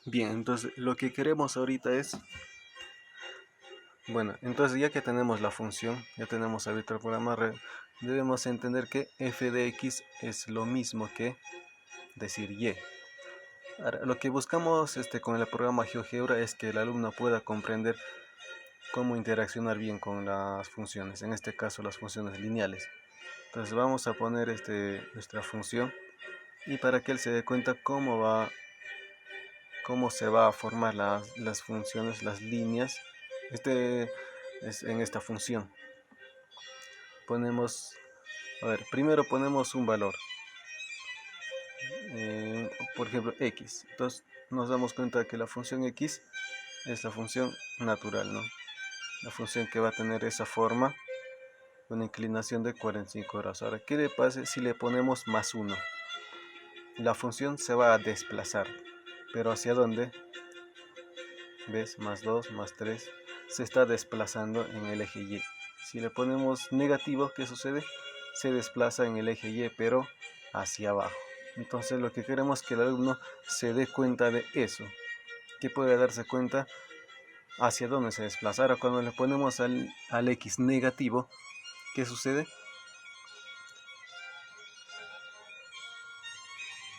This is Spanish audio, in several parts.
Bien, entonces lo que queremos ahorita es, bueno, entonces ya que tenemos la función, ya tenemos abierto el programa, debemos entender que f de x es lo mismo que decir y. Ahora, lo que buscamos con el programa GeoGebra es que el alumno pueda comprender cómo interaccionar bien con las funciones, en este caso las funciones lineales. Entonces vamos a poner nuestra función y para que él se dé cuenta cómo se va a formar las funciones, las líneas, es en esta función. Primero ponemos un valor, por ejemplo x. Entonces nos damos cuenta de que la función x es la función natural, ¿no? La función que va a tener esa forma, una inclinación de 45 grados. Ahora, ¿qué le pasa si le ponemos más 1? La función se va a desplazar, pero ¿hacia dónde? ¿Ves? Más 2, más 3, se está desplazando en el eje Y. Si le ponemos negativo, ¿qué sucede? Se desplaza en el eje Y, pero hacia abajo. Entonces lo que queremos es que el alumno se dé cuenta de eso, que puede darse cuenta hacia dónde se desplaza. Ahora cuando le ponemos al X negativo, ¿qué sucede?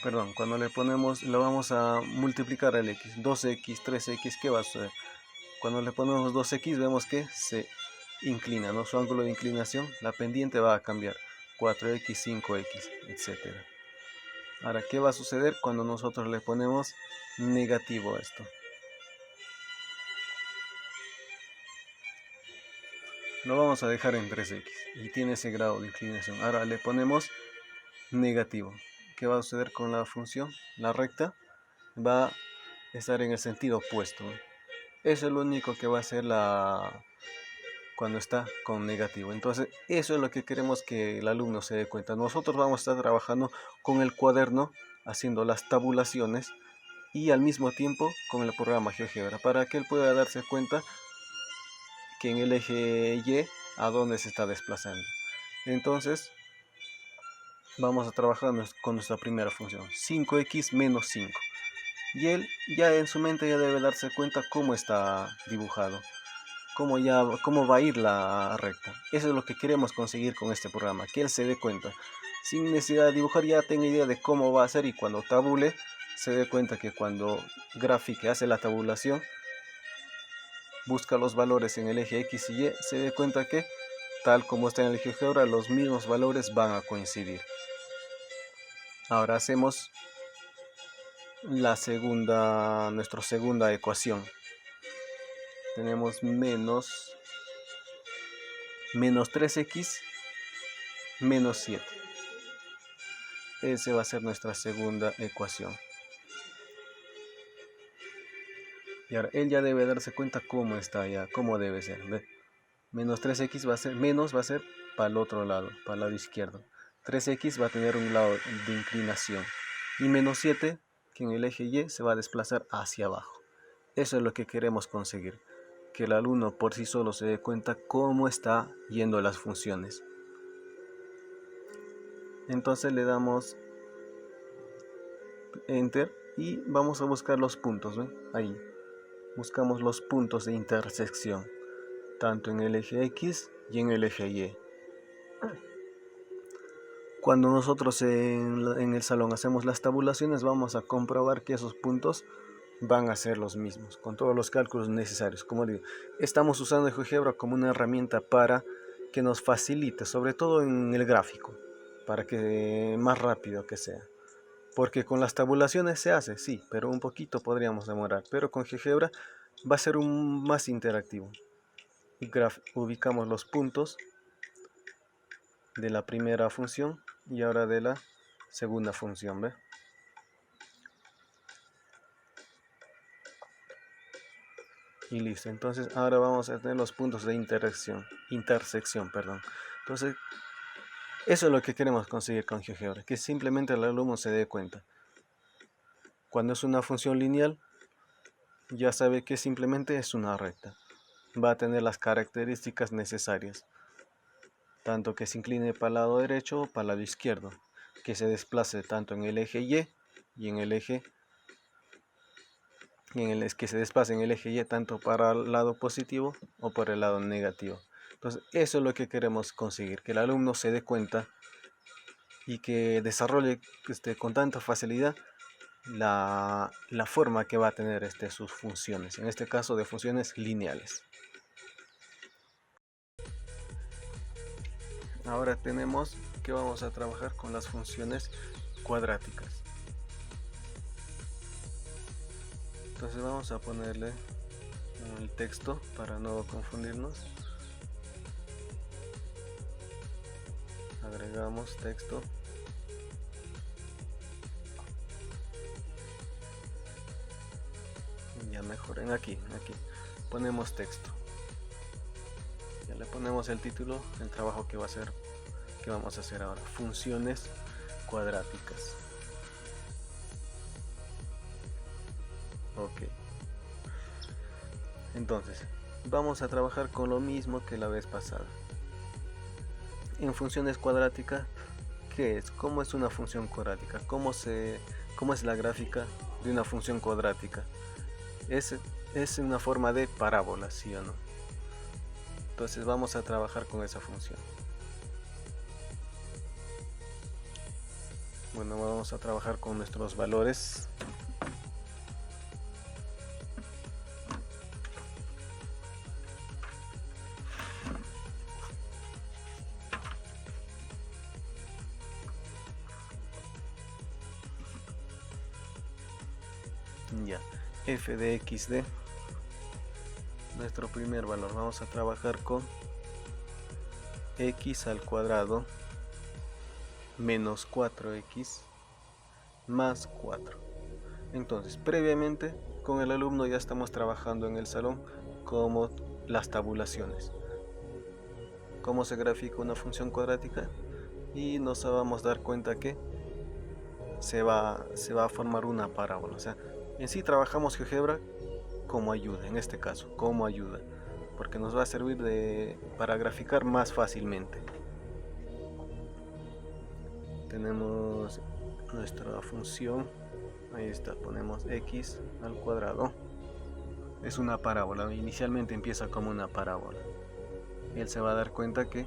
Perdón, cuando le ponemos, lo vamos a multiplicar al X, 2X, 3X, ¿qué va a suceder? Cuando le ponemos 2X vemos que se inclina, ¿no? Su ángulo de inclinación, la pendiente va a cambiar, 4X, 5X, etc. Ahora, ¿qué va a suceder cuando nosotros le ponemos negativo a esto? Lo vamos a dejar en 3X y tiene ese grado de inclinación. Ahora le ponemos negativo. ¿Qué va a suceder con la función? La recta va a estar en el sentido opuesto. Eso es lo único que va a hacer cuando está con negativo. Entonces, eso es lo que queremos que el alumno se dé cuenta. Nosotros vamos a estar trabajando con el cuaderno, haciendo las tabulaciones y al mismo tiempo con el programa GeoGebra, para que él pueda darse cuenta que en el eje Y a dónde se está desplazando. Entonces, vamos a trabajar con nuestra primera función, 5x menos 5. Y él ya en su mente ya debe darse cuenta cómo está dibujado, cómo va a ir la recta. Eso es lo que queremos conseguir con este programa, que él se dé cuenta. Sin necesidad de dibujar ya tenga idea de cómo va a ser y cuando tabule se dé cuenta que cuando grafique, hace la tabulación, busca los valores en el eje X y Y, se dé cuenta que tal como está en el GeoGebra los mismos valores van a coincidir. Ahora hacemos nuestra segunda ecuación. Tenemos menos 3x menos 7. Esa va a ser nuestra segunda ecuación. Y ahora él ya debe darse cuenta cómo está ya, cómo debe ser. ¿Ve? Menos 3x va a ser para el otro lado, para el lado izquierdo. 3x va a tener un lado de inclinación. Y menos 7, que en el eje Y se va a desplazar hacia abajo. Eso es lo que queremos conseguir. Que el alumno por sí solo se dé cuenta cómo está yendo las funciones. Entonces le damos Enter y vamos a buscar los puntos. ¿Ven? Ahí. Buscamos los puntos de intersección, tanto en el eje X y en el eje Y. Cuando nosotros en el salón hacemos las tabulaciones, vamos a comprobar que esos puntos van a ser los mismos, con todos los cálculos necesarios. Como digo, estamos usando el GeoGebra como una herramienta para que nos facilite, sobre todo en el gráfico, para que más rápido que sea. Porque con las tabulaciones se hace, sí, pero un poquito podríamos demorar. Pero con GeoGebra va a ser más interactivo. Ubicamos los puntos de la primera función y ahora de la segunda función, ¿ve? Y listo. Entonces ahora vamos a tener los puntos de intersección, perdón. Entonces, eso es lo que queremos conseguir con GeoGebra, que simplemente el alumno se dé cuenta. Cuando es una función lineal, ya sabe que simplemente es una recta. Va a tener las características necesarias, tanto que se incline para el lado derecho o para el lado izquierdo, que se desplace tanto en el eje Y y en el eje en el que se desplace en el eje Y tanto para el lado positivo o por el lado negativo. Entonces eso es lo que queremos conseguir, que el alumno se dé cuenta y que desarrolle con tanta facilidad la forma que va a tener sus funciones, en este caso de funciones lineales. Ahora tenemos que vamos a trabajar con las funciones cuadráticas. Entonces vamos a ponerle el texto para no confundirnos. Agregamos texto. Ya mejoren aquí ponemos texto. Ya le ponemos el título del trabajo que vamos a hacer ahora, funciones cuadráticas. Ok. Entonces, vamos a trabajar con lo mismo que la vez pasada. En funciones cuadráticas, ¿qué es? ¿Cómo es una función cuadrática? ¿Cómo es la gráfica de una función cuadrática? Es una forma de parábola, ¿sí o no? Entonces vamos a trabajar con esa función. Bueno, vamos a trabajar con nuestros valores. Ya, f de x de nuestro primer valor. Vamos a trabajar con x al cuadrado menos 4x más 4. Entonces, previamente con el alumno ya estamos trabajando en el salón como las tabulaciones, cómo se grafica una función cuadrática, y nos vamos a dar cuenta que se va a formar una parábola. O sea, en sí trabajamos GeoGebra como ayuda, en este caso como ayuda, porque nos va a servir para graficar más fácilmente. Tenemos nuestra función, ahí está, ponemos x al cuadrado, es una parábola, inicialmente empieza como una parábola, él se va a dar cuenta que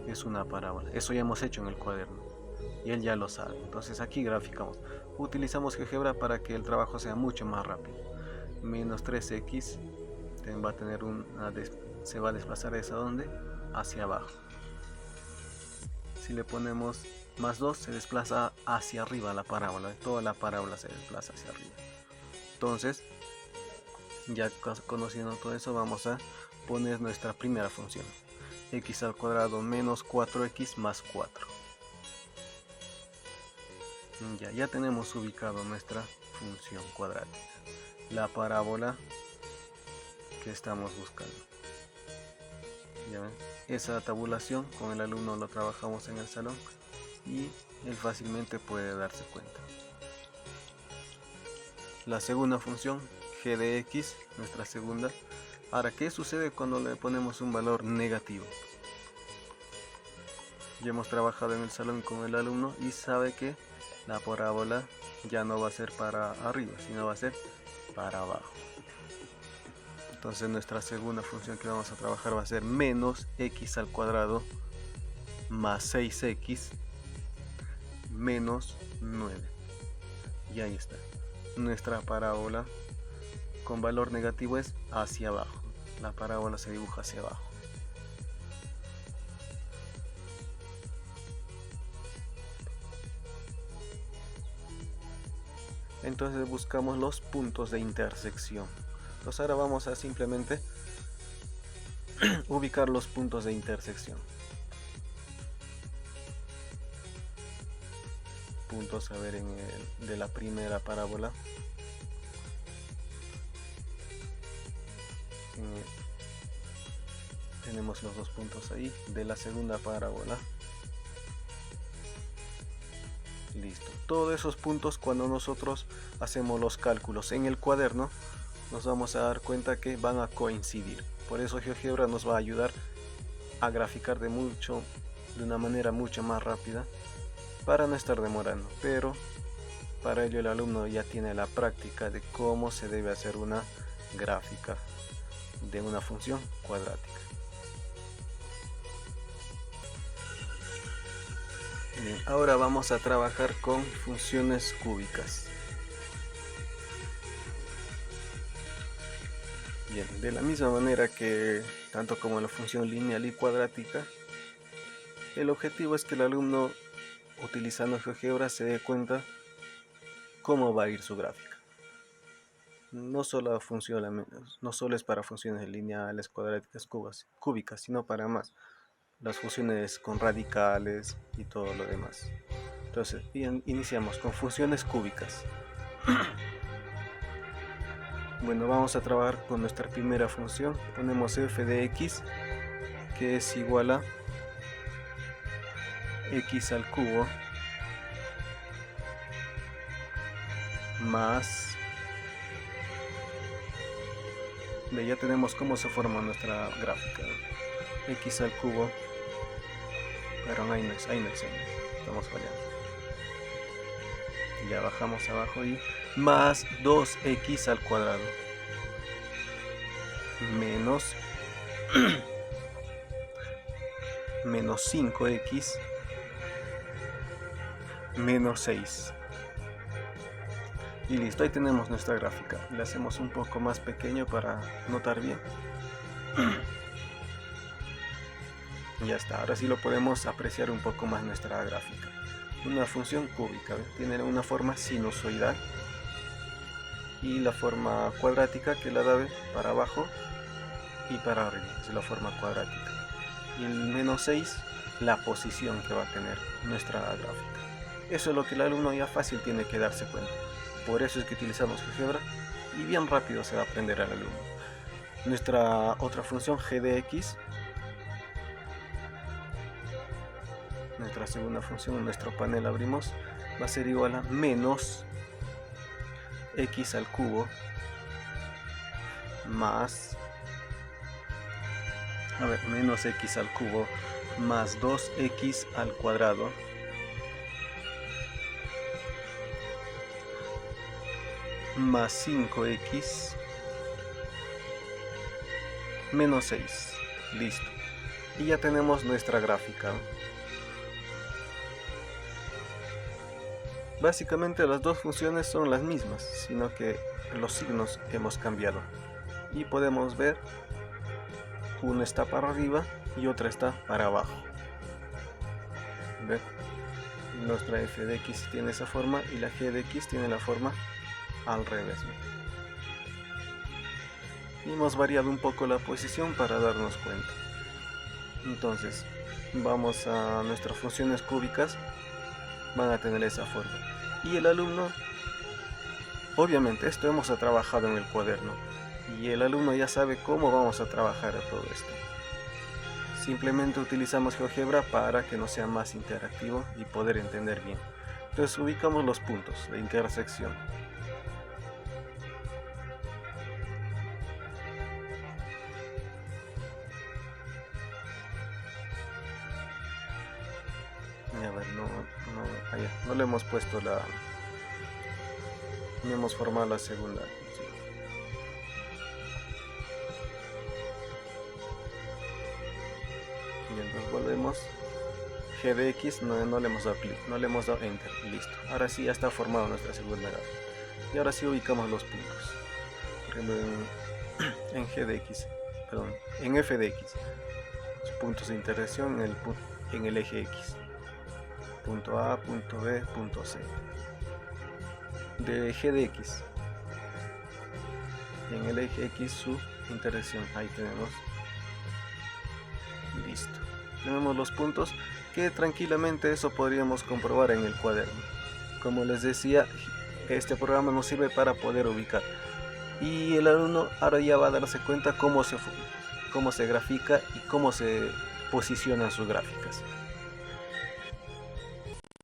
es una parábola, eso ya hemos hecho en el cuaderno y él ya lo sabe. Entonces aquí graficamos, utilizamos GeoGebra para que el trabajo sea mucho más rápido. Menos 3x va a tener se va a desplazar ¿hacia dónde? Hacia abajo. Si le ponemos más 2, se desplaza hacia arriba la parábola, toda la parábola se desplaza hacia arriba. Entonces, ya conociendo todo eso, vamos a poner nuestra primera función, x al cuadrado menos 4x más 4. Ya tenemos ubicado nuestra función cuadrática, la parábola que estamos buscando. ¿Ya ven? Esa tabulación con el alumno lo trabajamos en el salón y él fácilmente puede darse cuenta. La segunda función, g de x, nuestra segunda. Ahora, ¿qué sucede cuando le ponemos un valor negativo? Ya hemos trabajado en el salón con el alumno y sabe que la parábola ya no va a ser para arriba, sino va a ser para abajo. Entonces nuestra segunda función que vamos a trabajar va a ser menos x al cuadrado más 6x menos 9. Y ahí está. Nuestra parábola con valor negativo es hacia abajo. La parábola se dibuja hacia abajo. Entonces buscamos los puntos de intersección. Entonces ahora vamos a simplemente ubicar los puntos de intersección. Puntos a ver de la primera parábola. Tenemos los dos puntos ahí. De la segunda parábola. Listo. Todos esos puntos, cuando nosotros hacemos los cálculos en el cuaderno, nos vamos a dar cuenta que van a coincidir. Por eso GeoGebra nos va a ayudar a graficar de una manera mucho más rápida, para no estar demorando. Pero Para ello el alumno ya tiene la práctica de cómo se debe hacer una gráfica de una función cuadrática. Bien, ahora vamos a trabajar con funciones cúbicas. Bien, de la misma manera que tanto como la función lineal y cuadrática, el objetivo es que el alumno, utilizando GeoGebra, se dé cuenta cómo va a ir su gráfica. No solo es para funciones lineales, cuadráticas, cúbicas, sino para más. Las funciones con radicales y todo lo demás. Entonces, bien, iniciamos con funciones cúbicas. Bueno, vamos a trabajar con nuestra primera función. Ponemos f de x, que es igual a x al cubo más... Ya tenemos cómo se forma nuestra gráfica. X al cubo, pero ahí no es, estamos fallando. Ya bajamos abajo y más 2x al cuadrado menos 5x menos 6. Y listo, ahí tenemos nuestra gráfica. Le hacemos un poco más pequeño para notar bien. Ya está, ahora sí lo podemos apreciar un poco más nuestra gráfica. Una función cúbica, ¿ves? Tiene una forma sinusoidal y la forma cuadrática, que la da para abajo y para arriba, es la forma cuadrática. Y el menos 6, la posición que va a tener nuestra gráfica. Eso es lo que el alumno ya fácil tiene que darse cuenta. Por eso es que utilizamos GeoGebra y bien rápido se va a aprender al alumno. Nuestra otra función, g de x, nuestra segunda función, en nuestro panel abrimos, va a ser igual a menos x al cubo más, menos x al cubo más 2x al cuadrado más 5x menos 6. Listo. Y ya tenemos nuestra gráfica. Básicamente las dos funciones son las mismas, sino que los signos hemos cambiado. Y podemos ver, una está para arriba y otra está para abajo. ¿Ven? Nuestra f de x tiene esa forma y la g de x tiene la forma al revés. Y hemos variado un poco la posición para darnos cuenta. Entonces, vamos a nuestras funciones cúbicas, van a tener esa forma. Y el alumno, obviamente esto hemos trabajado en el cuaderno, y el alumno ya sabe cómo vamos a trabajar todo esto. Simplemente utilizamos GeoGebra para que nos sea más interactivo y poder entender bien. Entonces ubicamos los puntos de intersección. A ver, no le hemos puesto no hemos formado la segunda. Y entonces volvemos. G de x no le hemos dado clic, no le hemos dado enter, listo. Ahora sí ya está formada nuestra segunda gráfica. Y ahora sí ubicamos los puntos. Por ejemplo, en G de x, perdón, en f de x, los puntos de intersección en el eje x. Punto A, punto B, punto C. De G de x, en el eje x su intersección, ahí tenemos. Listo. Tenemos los puntos que tranquilamente eso podríamos comprobar en el cuaderno. Como les decía, este programa nos sirve para poder ubicar. Y el alumno ahora ya va a darse cuenta cómo se grafica y cómo se posicionan sus gráficas.